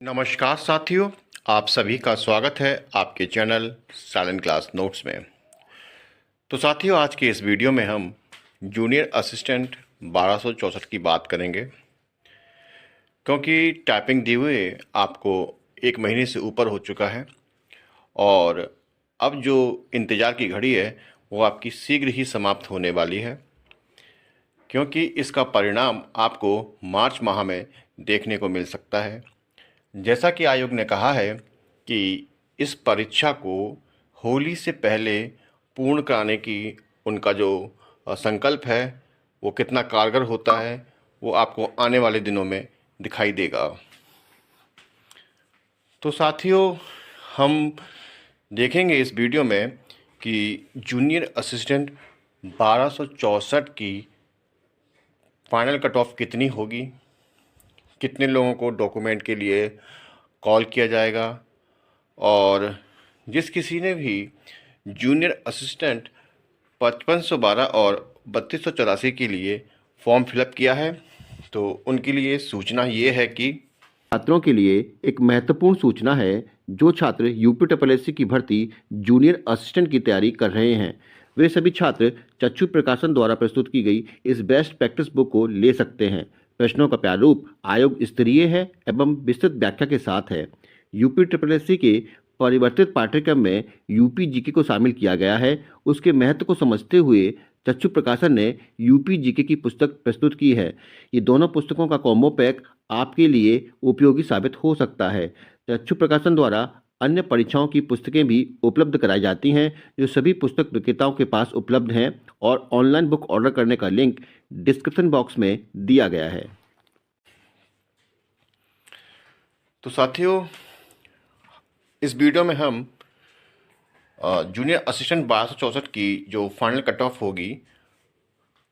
नमस्कार साथियों, आप सभी का स्वागत है आपके चैनल साइलेंट क्लास नोट्स में। तो साथियों, आज के इस वीडियो में हम जूनियर असिस्टेंट 1264 की बात करेंगे, क्योंकि टाइपिंग दिए हुए आपको 1 महीने से ऊपर हो चुका है और अब जो इंतज़ार की घड़ी है वो आपकी शीघ्र ही समाप्त होने वाली है, क्योंकि इसका परिणाम आपको मार्च माह में देखने को मिल सकता है। जैसा कि आयोग ने कहा है कि इस परीक्षा को होली से पहले पूर्ण कराने की उनका जो संकल्प है वो कितना कारगर होता है वो आपको आने वाले दिनों में दिखाई देगा। तो साथियों, हम देखेंगे इस वीडियो में कि जूनियर असिस्टेंट 1264 की फाइनल कट ऑफ कितनी होगी, कितने लोगों को डॉक्यूमेंट के लिए कॉल किया जाएगा, और जिस किसी ने भी जूनियर असिस्टेंट 5512 और 3284 के लिए फॉर्म फिलअप किया है तो उनके लिए सूचना ये है कि छात्रों के लिए एक महत्वपूर्ण सूचना है। जो छात्र यूपी ट्रिपल की भर्ती जूनियर असिस्टेंट की तैयारी कर रहे हैं, वे सभी छात्र चक्षु प्रकाशन द्वारा प्रस्तुत की गई इस बेस्ट प्रैक्टिस बुक को ले सकते हैं। प्रश्नों का प्रारूप आयोग स्तरीय है एवं विस्तृत व्याख्या के साथ है। यूपी ट्रिपल के परिवर्तित पाठ्यक्रम में यूपी जीके को शामिल किया गया है। उसके महत्व को समझते हुए चक्षु प्रकाशन ने यूपी जीके की पुस्तक प्रस्तुत की है। ये दोनों पुस्तकों का कॉम्बो पैक आपके लिए उपयोगी साबित हो सकता है। चक्षु प्रकाशन द्वारा अन्य परीक्षाओं की पुस्तकें भी उपलब्ध कराई जाती हैं, जो सभी पुस्तक विक्रेताओं के पास उपलब्ध हैं, और ऑनलाइन बुक ऑर्डर करने का लिंक डिस्क्रिप्शन बॉक्स में दिया गया है। तो साथियों, इस वीडियो में हम जूनियर असिस्टेंट 1264 की जो फाइनल कट ऑफ होगी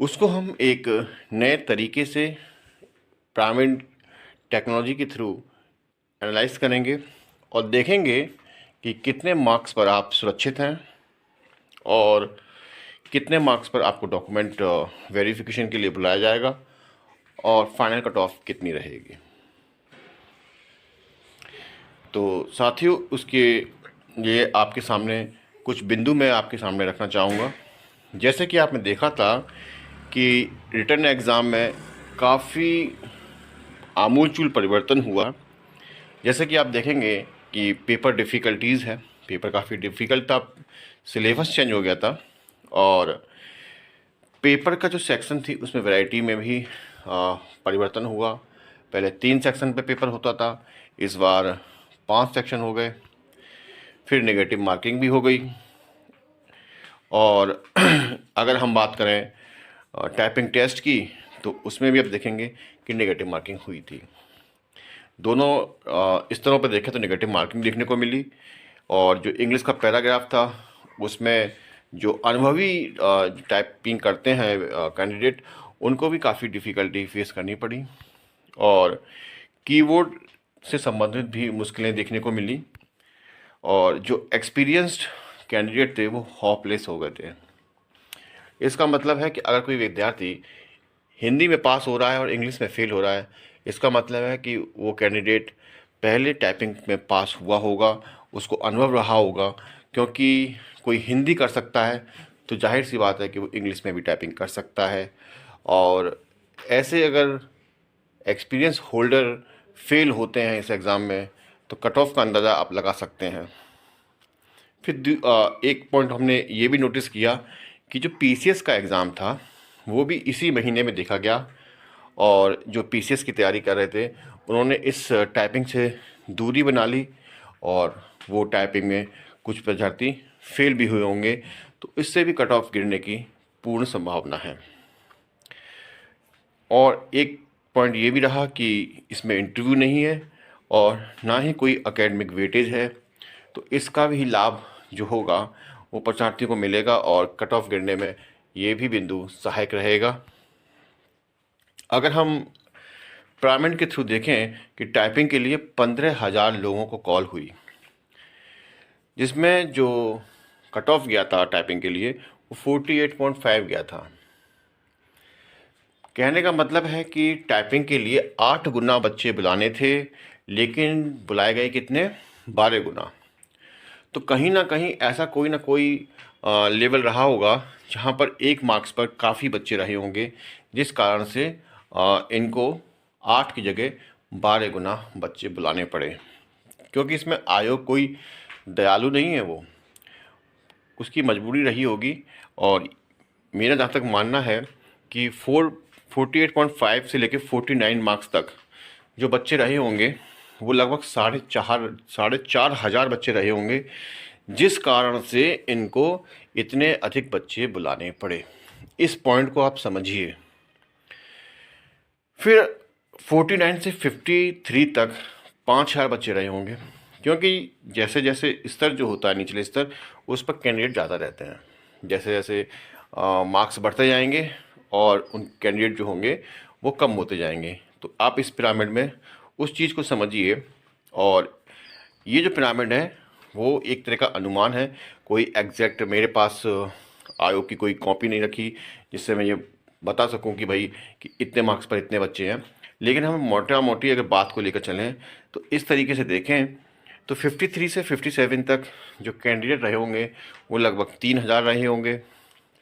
उसको हम एक नए तरीके से प्राइवेट टेक्नोलॉजी के थ्रू एनालाइज करेंगे और देखेंगे कि कितने मार्क्स पर आप सुरक्षित हैं और कितने मार्क्स पर आपको डॉक्यूमेंट वेरिफिकेशन के लिए बुलाया जाएगा और फाइनल कट ऑफ कितनी रहेगी। तो साथियों, उसके लिए आपके सामने कुछ बिंदु मैं आपके सामने रखना चाहूँगा। जैसे कि आपने देखा था कि रिटर्न एग्ज़ाम में काफ़ी आमूलचूल परिवर्तन हुआ। जैसे कि आप देखेंगे कि पेपर डिफ़िकल्टीज़ है, पेपर काफ़ी डिफ़िकल्ट था, सिलेबस चेंज हो गया था और पेपर का जो सेक्शन थी उसमें वैरायटी में भी परिवर्तन हुआ। पहले 3 सेक्शन पे पेपर होता था, इस बार 5 सेक्शन हो गए। फिर नेगेटिव मार्किंग भी हो गई। और अगर हम बात करें टाइपिंग टेस्ट की तो उसमें भी अब देखेंगे कि नेगेटिव मार्किंग हुई थी। दोनों स्तरों पर देखें तो नेगेटिव मार्किंग देखने को मिली। और जो इंग्लिश का पैराग्राफ था उसमें जो अनुभवी टाइपिंग करते हैं कैंडिडेट, उनको भी काफ़ी डिफ़िकल्टी फेस करनी पड़ी और कीबोर्ड से संबंधित भी मुश्किलें देखने को मिली और जो एक्सपीरियंस्ड कैंडिडेट थे वो होपलेस हो गए थे। इसका मतलब है कि अगर कोई विद्यार्थी हिंदी में पास हो रहा है और इंग्लिश में फेल हो रहा है, इसका मतलब है कि वो कैंडिडेट पहले टाइपिंग में पास हुआ होगा, उसको अनुभव रहा होगा। क्योंकि कोई हिंदी कर सकता है तो जाहिर सी बात है कि वो इंग्लिश में भी टाइपिंग कर सकता है। और ऐसे अगर एक्सपीरियंस होल्डर फेल होते हैं इस एग्ज़ाम में तो कट ऑफ का अंदाज़ा आप लगा सकते हैं। फिर एक पॉइंट हमने ये भी नोटिस किया कि जो पीसीएस का एग्ज़ाम था वो भी इसी महीने में देखा गया और जो पीसीएस की तैयारी कर रहे थे उन्होंने इस टाइपिंग से दूरी बना ली और वो टाइपिंग में कुछ विद्यार्थी फेल भी हुए होंगे, तो इससे भी कट ऑफ गिरने की पूर्ण संभावना है। और एक पॉइंट ये भी रहा कि इसमें इंटरव्यू नहीं है और ना ही कोई एकेडमिक वेटेज है, तो इसका भी लाभ जो होगा वो परीक्षार्थी को मिलेगा और कट ऑफ गिरने में ये भी बिंदु सहायक रहेगा। अगर हम प्राइवेट के थ्रू देखें कि टाइपिंग के लिए 15,000 लोगों को कॉल हुई, जिसमें जो कट ऑफ गया था टाइपिंग के लिए वो 48.5 गया था। कहने का मतलब है कि टाइपिंग के लिए 8 गुना बच्चे बुलाने थे, लेकिन बुलाए गए कितने, 12 गुना। तो कहीं ना कहीं ऐसा कोई ना कोई लेवल रहा होगा जहाँ पर एक मार्क्स पर काफ़ी बच्चे रहे होंगे, जिस कारण से इनको 8 की जगह 12 गुना बच्चे बुलाने पड़े। क्योंकि इसमें आयोग कोई दयालु नहीं है, वो उसकी मजबूरी रही होगी। और मेरा जहाँ तक मानना है कि 48.5 से लेकर 49 मार्क्स तक जो बच्चे रहे होंगे वो लगभग साढ़े चार हज़ार बच्चे रहे होंगे, जिस कारण से इनको इतने अधिक बच्चे बुलाने पड़े। इस पॉइंट को आप समझिए। फिर 49 से 53 तक 5,000 बच्चे रहे होंगे, क्योंकि जैसे जैसे स्तर जो होता है निचले स्तर, उस पर कैंडिडेट ज़्यादा रहते हैं। जैसे जैसे मार्क्स बढ़ते जाएंगे और उन कैंडिडेट जो होंगे वो कम होते जाएंगे। तो आप इस पिरामिड में उस चीज़ को समझिए। और ये जो पिरामिड है वो एक तरह का अनुमान है, कोई एग्जैक्ट मेरे पास आयोग की कोई कॉपी नहीं रखी जिससे मैं ये बता सकूं कि भाई कि इतने मार्क्स पर इतने बच्चे हैं। लेकिन हम मोटा मोटी अगर बात को लेकर चलें तो इस तरीके से देखें तो 53 से 57 तक जो कैंडिडेट रहे होंगे वो लगभग 3,000 रहे होंगे।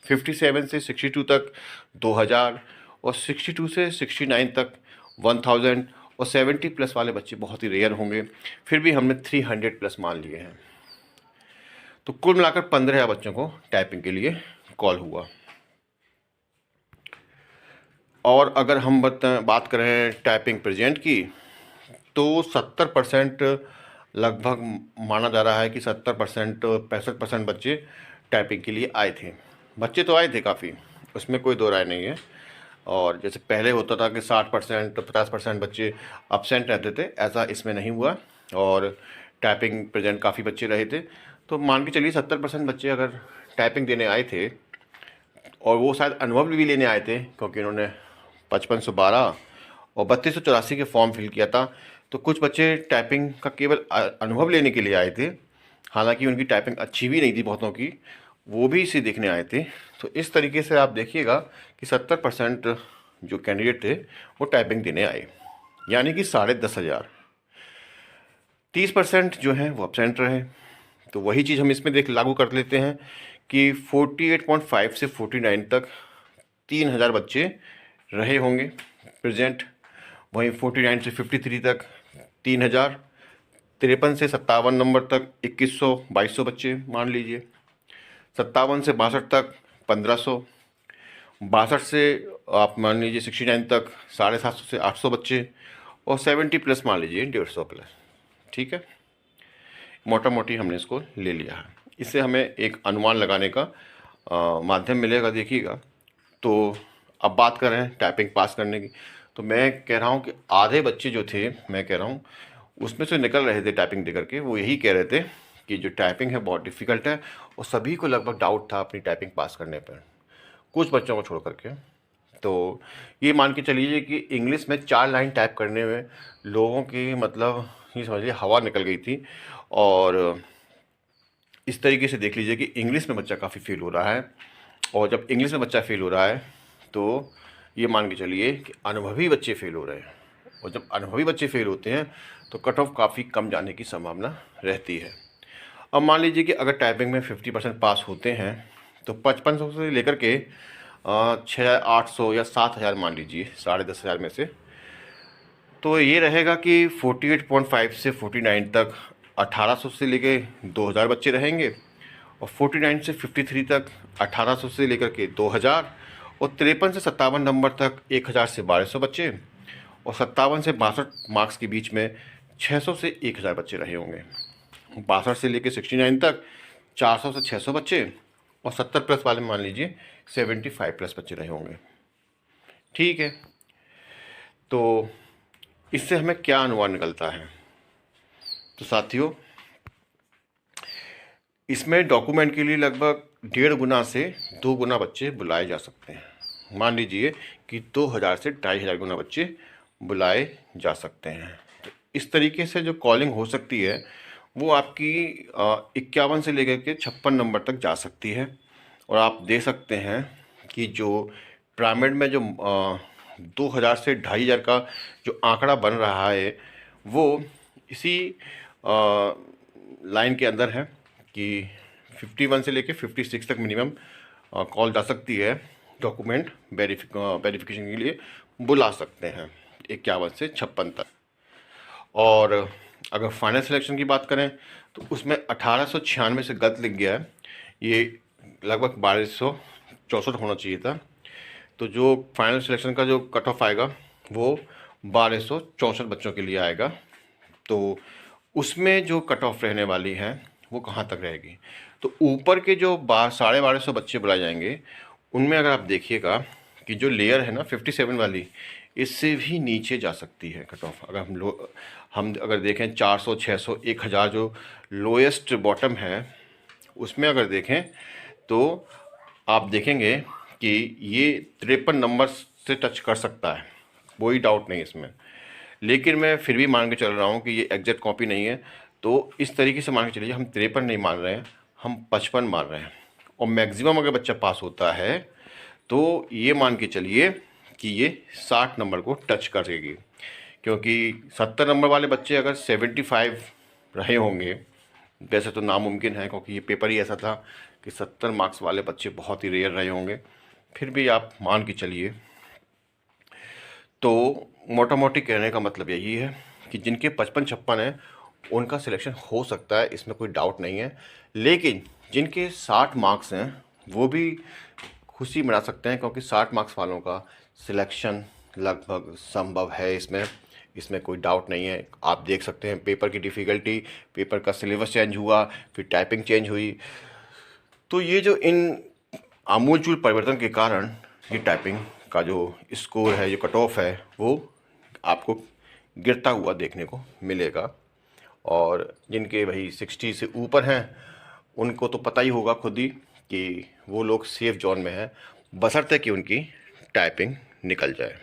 57 से 62 तक 2,000, और 62 से 69 तक 1,000, और 70 प्लस वाले बच्चे बहुत ही रेयर होंगे। फिर भी हमने 300 प्लस मान लिए हैं। तो कुल मिलाकर 15,000 बच्चों को टाइपिंग के लिए कॉल हुआ। और अगर हम बात करें टाइपिंग प्रेजेंट की, तो 70% लगभग माना जा रहा है कि 70% 65% बच्चे टाइपिंग के लिए आए थे। बच्चे तो आए थे काफ़ी, उसमें कोई दो राय नहीं है। और जैसे पहले होता था कि 60% 50% बच्चे अब्सेंट रहते थे, ऐसा इसमें नहीं हुआ। और टाइपिंग प्रेजेंट काफ़ी बच्चे रहे थे। तो मान के चलिए 70% बच्चे अगर टाइपिंग देने आए थे, और वो शायद अनुभव भी लेने आए थे, क्योंकि उन्होंने 5512 और 3284 के फॉर्म फिल किया था। तो कुछ बच्चे टाइपिंग का केवल अनुभव लेने के लिए आए थे, हालांकि उनकी टाइपिंग अच्छी भी नहीं थी बहुतों की, वो भी इसे देखने आए थे। तो इस तरीके से आप देखिएगा कि 70% जो कैंडिडेट थे वो टाइपिंग देने आए, यानी कि 10,500। 30% जो हैं वो एब्सेंट रहे। तो वही चीज़ हम इसमें लागू कर लेते हैं कि 48.5 से 49 तक 3,000 बच्चे रहे होंगे प्रेजेंट। वहीं 49 से 53 तक 3,000, 53 से 57 नंबर तक 2,100 बच्चे मान लीजिए, 57 से 62 तक 1,500, 62 से आप मान लीजिए 69 तक 750 से 800 बच्चे, और 70 प्लस मान लीजिए 150 प्लस। ठीक है, मोटा मोटी हमने इसको ले लिया है। इससे हमें एक अनुमान लगाने का माध्यम मिलेगा। देखिएगा, तो अब बात कर रहे हैं टाइपिंग पास करने की। तो मैं कह रहा हूँ कि आधे बच्चे जो थे, मैं कह रहा हूँ उसमें से निकल रहे थे टाइपिंग दे करके, वो यही कह रहे थे कि जो टाइपिंग है बहुत डिफ़िकल्ट है, और सभी को लगभग डाउट था अपनी टाइपिंग पास करने पर, कुछ बच्चों को छोड़ करके। तो ये मान के चलिए कि इंग्लिश में 4 लाइन टाइप करने में लोगों की मतलब ये समझिए हवा निकल गई थी। और इस तरीके से देख लीजिए कि इंग्लिश में बच्चा काफ़ी फेल हो रहा है। और जब इंग्लिश में बच्चा फेल हो रहा है तो ये मान के चलिए कि अनुभवी बच्चे फेल हो रहे हैं। और जब अनुभवी बच्चे फेल होते हैं तो कट ऑफ काफ़ी कम जाने की संभावना रहती है। अब मान लीजिए कि अगर टाइपिंग में 50% पास होते हैं तो 5500 से लेकर के 6,800 या 7,000 मान लीजिए 10,500 में से, तो ये रहेगा कि 48.5 से 49 तक 1,800 से लेके 2,000 बच्चे रहेंगे, और 49 से 53 तक 1,800 से लेकर के 2,000, और 53 से 57 नंबर तक 1,000 से 1,200 बच्चे, और 57 से 62 मार्क्स के बीच में 600 से 1,000 बच्चे रहे होंगे। 62 से लेकर 69 तक 400 से 600 बच्चे, और 70 प्लस वाले मान लीजिए 75 प्लस बच्चे रहे होंगे। ठीक है, तो इससे हमें क्या अनुमान निकलता है? तो साथियों, इसमें डॉक्यूमेंट के लिए लगभग 1.5 गुना से 2 गुना बच्चे बुलाए जा सकते हैं। मान लीजिए कि 2,000 से 2,500 गुना बच्चे बुलाए जा सकते हैं। तो इस तरीके से जो कॉलिंग हो सकती है वो आपकी 51 से लेकर के 56 नंबर तक जा सकती है। और आप देख सकते हैं कि जो पिरामिड में जो 2,000 से 2,500 का जो आंकड़ा बन रहा है वो इसी लाइन के अंदर है कि 51 से लेके 56 तक मिनिमम कॉल जा सकती है, डॉक्यूमेंट वेरिफिकेशन के लिए बुला सकते हैं 51 से 56 तक। और अगर फाइनल सिलेक्शन की बात करें तो उसमें 1896 से गलत लिख गया है, ये लगभग 1264 होना चाहिए था। तो जो फाइनल सिलेक्शन का जो कट ऑफ आएगा वो 1264 बच्चों के लिए आएगा। तो उसमें जो कट ऑफ रहने वाली है वो कहाँ तक रहेगी, तो ऊपर के जो 1250 बच्चे बुलाए जाएंगे उनमें अगर आप देखिएगा कि जो लेयर है ना 57 वाली, इससे भी नीचे जा सकती है कट ऑफ। अगर हम अगर देखें 400, 600, 1000 जो लोएस्ट बॉटम है उसमें अगर देखें तो आप देखेंगे कि ये 53 नंबर से टच कर सकता है, कोई डाउट नहीं इसमें। लेकिन मैं फिर भी मान के चल रहा हूँ कि ये एग्जैक्ट कॉपी नहीं है, तो इस तरीके से मान के चलिए हम 53 नहीं मान रहे हैं, हम 55 मान रहे हैं। और मैक्सिमम अगर बच्चा पास होता है तो ये मान के चलिए कि ये 60 नंबर को टच करेगी, क्योंकि 70 नंबर वाले बच्चे अगर 75 रहे होंगे, वैसे तो नामुमकिन है क्योंकि ये पेपर ही ऐसा था कि 70 मार्क्स वाले बच्चे बहुत ही रेयर रहे होंगे, फिर भी आप मान के चलिए। तो मोटा मोटी कहने का मतलब यही है कि जिनके 55-56 हैं उनका सिलेक्शन हो सकता है, इसमें कोई डाउट नहीं है। लेकिन जिनके 60 मार्क्स हैं वो भी खुशी मना सकते हैं, क्योंकि 60 मार्क्स वालों का सिलेक्शन लगभग संभव है, इसमें कोई डाउट नहीं है। आप देख सकते हैं पेपर की डिफ़िकल्टी, पेपर का सिलेबस चेंज हुआ, फिर टाइपिंग चेंज हुई। तो ये जो इन आमूलचूल परिवर्तन के कारण ये टाइपिंग का जो स्कोर है, जो कट ऑफ है, वो आपको गिरता हुआ देखने को मिलेगा। और जिनके भाई 60 से ऊपर हैं उनको तो पता ही होगा खुद ही कि वो लोग सेफ जोन में हैं, बशर्ते कि उनकी टाइपिंग निकल जाए।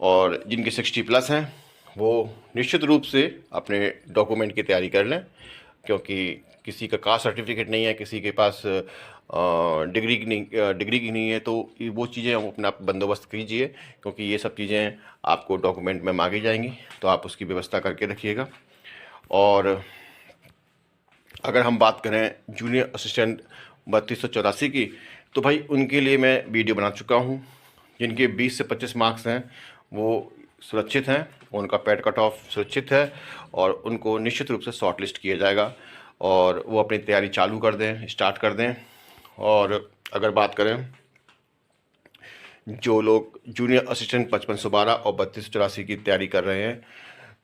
और जिनके 60 प्लस हैं वो निश्चित रूप से अपने डॉक्यूमेंट की तैयारी कर लें, क्योंकि किसी का कास्ट सर्टिफिकेट नहीं है, किसी के पास डिग्री की नहीं है, तो वो चीज़ें हम अपना बंदोबस्त कीजिए, क्योंकि ये सब चीज़ें आपको डॉक्यूमेंट में मांगी जाएंगी, तो आप उसकी व्यवस्था करके रखिएगा। और अगर हम बात करें जूनियर असिस्टेंट 3284 की, तो भाई उनके लिए मैं वीडियो बना चुका हूँ। जिनके 20 से 25 मार्क्स हैं वो सुरक्षित हैं, उनका पैड कट ऑफ सुरक्षित है और उनको निश्चित रूप से शॉर्ट लिस्ट किया जाएगा और वो अपनी तैयारी चालू कर दें, स्टार्ट कर दें। और अगर बात करें जो लोग जूनियर असिस्टेंट 5512 और 3284 की तैयारी कर रहे हैं,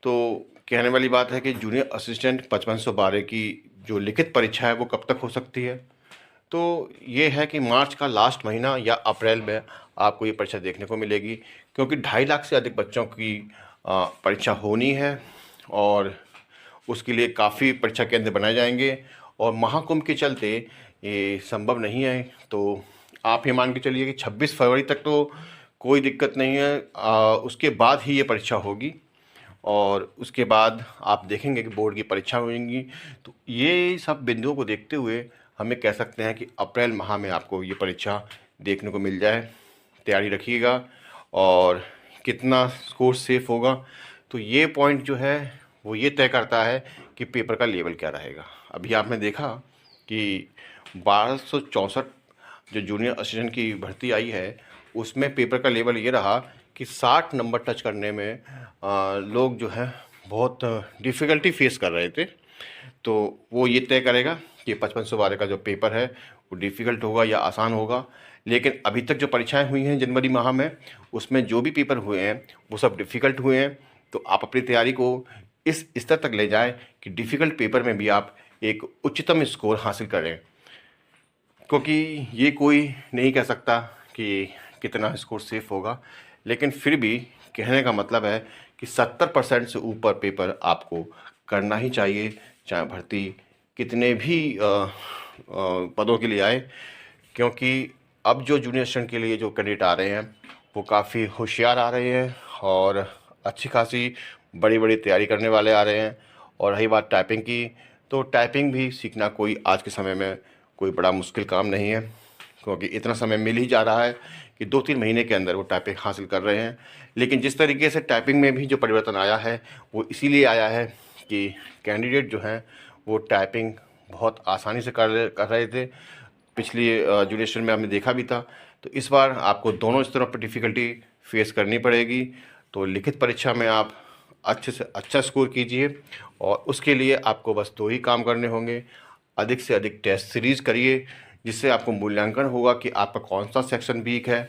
तो कहने वाली बात है कि जूनियर असिस्टेंट 5512 की जो लिखित परीक्षा है वो कब तक हो सकती है, तो ये है कि मार्च का लास्ट महीना या अप्रैल में आपको ये परीक्षा देखने को मिलेगी, क्योंकि 2.5 लाख से अधिक बच्चों की परीक्षा होनी है और उसके लिए काफ़ी परीक्षा केंद्र बनाए जाएंगे और महाकुंभ के चलते ये संभव नहीं है। तो आप ये मान के चलिए कि 26 फरवरी तक तो कोई दिक्कत नहीं है, उसके बाद ही ये परीक्षा होगी और उसके बाद आप देखेंगे कि बोर्ड की परीक्षा होंगी। तो ये सब बिंदुओं को देखते हुए हमें कह सकते हैं कि अप्रैल माह में आपको ये परीक्षा देखने को मिल जाए। तैयारी रखिएगा और कितना स्कोर सेफ होगा, तो ये पॉइंट जो है वो ये तय करता है कि पेपर का लेवल क्या रहेगा। अभी आपने देखा कि 1264 जो जूनियर असिस्टेंट की भर्ती आई है उसमें पेपर का लेवल ये रहा कि 60 नंबर टच करने में लोग जो है बहुत डिफ़िकल्टी फेस कर रहे थे। तो वो ये तय करेगा कि 5512 का जो पेपर है वो डिफ़िकल्ट होगा या आसान होगा। लेकिन अभी तक जो परीक्षाएं हुई हैं जनवरी माह में, उसमें जो भी पेपर हुए हैं वो सब डिफ़िकल्ट हुए हैं। तो आप अपनी तैयारी को इस स्तर तक ले जाएं कि डिफ़िकल्ट पेपर में भी आप एक उच्चतम स्कोर हासिल करें, क्योंकि ये कोई नहीं कह सकता कि कितना स्कोर सेफ होगा। लेकिन फिर भी कहने का मतलब है कि 70% से ऊपर पेपर आपको करना ही चाहिए, चाहे भर्ती कितने भी पदों के लिए आए। क्योंकि अब जो जूनियर असिस्टेंट के लिए जो कैंडिडेट आ रहे हैं वो काफ़ी होशियार आ रहे हैं और अच्छी खासी बड़ी बड़ी तैयारी करने वाले आ रहे हैं। और रही बात टाइपिंग की, तो टाइपिंग भी सीखना कोई आज के समय में कोई बड़ा मुश्किल काम नहीं है, क्योंकि इतना समय मिल ही जा रहा है कि 2-3 महीने के अंदर वो टाइपिंग हासिल कर रहे हैं। लेकिन जिस तरीके से टाइपिंग में भी जो परिवर्तन आया है वो इसीलिए आया है कि कैंडिडेट जो हैं वो टाइपिंग बहुत आसानी से कर रहे थे। पिछली ड्यूरेशन में हमने देखा भी था। तो इस बार आपको दोनों स्तरों पर डिफ़िकल्टी फेस करनी पड़ेगी। तो लिखित परीक्षा में आप अच्छे से अच्छा स्कोर कीजिए और उसके लिए आपको बस 2 ही काम करने होंगे। अधिक से अधिक टेस्ट सीरीज़ करिए, जिससे आपको मूल्यांकन होगा कि आपका कौन सा सेक्शन वीक है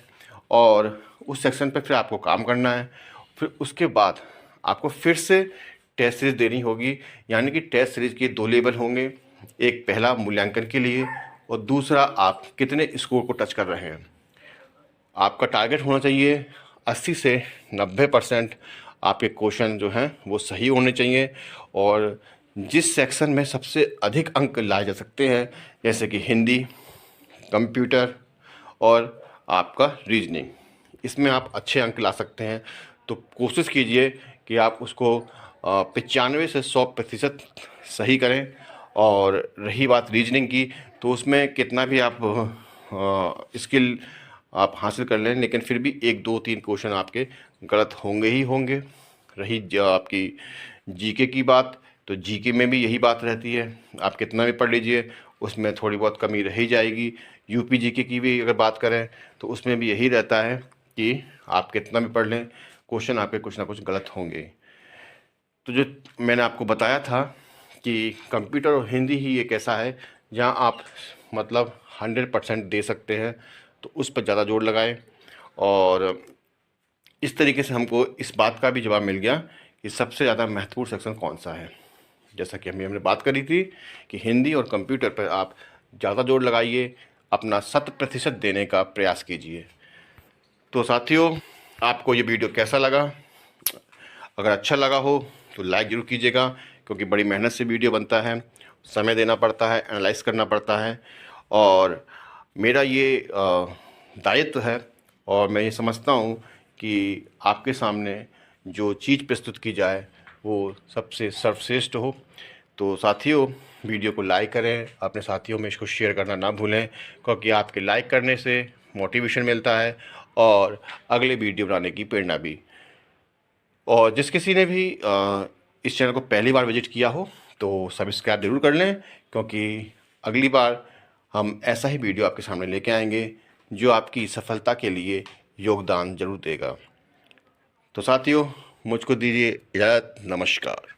और उस सेक्शन पे फिर आपको काम करना है। फिर उसके बाद आपको फिर से टेस्ट सीरीज़ देनी होगी, यानी कि टेस्ट सीरीज़ के 2 लेवल होंगे। एक पहला मूल्यांकन के लिए और दूसरा आप कितने स्कोर को टच कर रहे हैं। आपका टारगेट होना चाहिए 80 से 90% आपके क्वेश्चन जो हैं वो सही होने चाहिए। और जिस सेक्शन में सबसे अधिक अंक लाए जा सकते हैं, जैसे कि हिंदी, कंप्यूटर और आपका रीजनिंग, इसमें आप अच्छे अंक ला सकते हैं। तो कोशिश कीजिए कि आप उसको 95 से 100% सही करें। और रही बात रीजनिंग की, तो उसमें कितना भी आप स्किल आप हासिल कर लें, लेकिन फिर भी 1, 2, 3 क्वेश्चन आपके गलत होंगे ही होंगे। रही जो आपकी जीके की बात, तो जीके में भी यही बात रहती है। आप कितना भी पढ़ लीजिए, उसमें थोड़ी बहुत कमी रह ही जाएगी। यूपी जीके की भी अगर बात करें तो उसमें भी यही रहता है कि आप कितना भी पढ़ लें, क्वेश्चन आपके कुछ ना कुछ गलत होंगे। तो जो मैंने आपको बताया था कि कंप्यूटर और हिंदी ही एक ऐसा है जहां आप मतलब 100% दे सकते हैं, तो उस पर ज़्यादा जोर लगाएं। और इस तरीके से हमको इस बात का भी जवाब मिल गया कि सबसे ज़्यादा महत्वपूर्ण सेक्शन कौन सा है। जैसा कि हमने बात करी थी कि हिंदी और कंप्यूटर पर आप ज़्यादा जोर लगाइए, अपना 100% देने का प्रयास कीजिए। तो साथियों, आपको ये वीडियो कैसा लगा? अगर अच्छा लगा हो तो लाइक ज़रूर कीजिएगा, क्योंकि बड़ी मेहनत से वीडियो बनता है, समय देना पड़ता है, एनालाइज करना पड़ता है। और मेरा ये दायित्व है और मैं ये समझता हूँ कि आपके सामने जो चीज़ प्रस्तुत की जाए वो सबसे सर्वश्रेष्ठ हो। तो साथियों, वीडियो को लाइक करें, अपने साथियों में इसको शेयर करना ना भूलें, क्योंकि आपके लाइक करने से मोटिवेशन मिलता है और अगले वीडियो बनाने की प्रेरणा भी। और जिस किसी ने भी इस चैनल को पहली बार विजिट किया हो तो सब्सक्राइब ज़रूर कर लें, क्योंकि अगली बार हम ऐसा ही वीडियो आपके सामने लेके आएंगे जो आपकी सफलता के लिए योगदान ज़रूर देगा। तो साथियों, मुझको दीजिए इजाज़त। नमस्कार।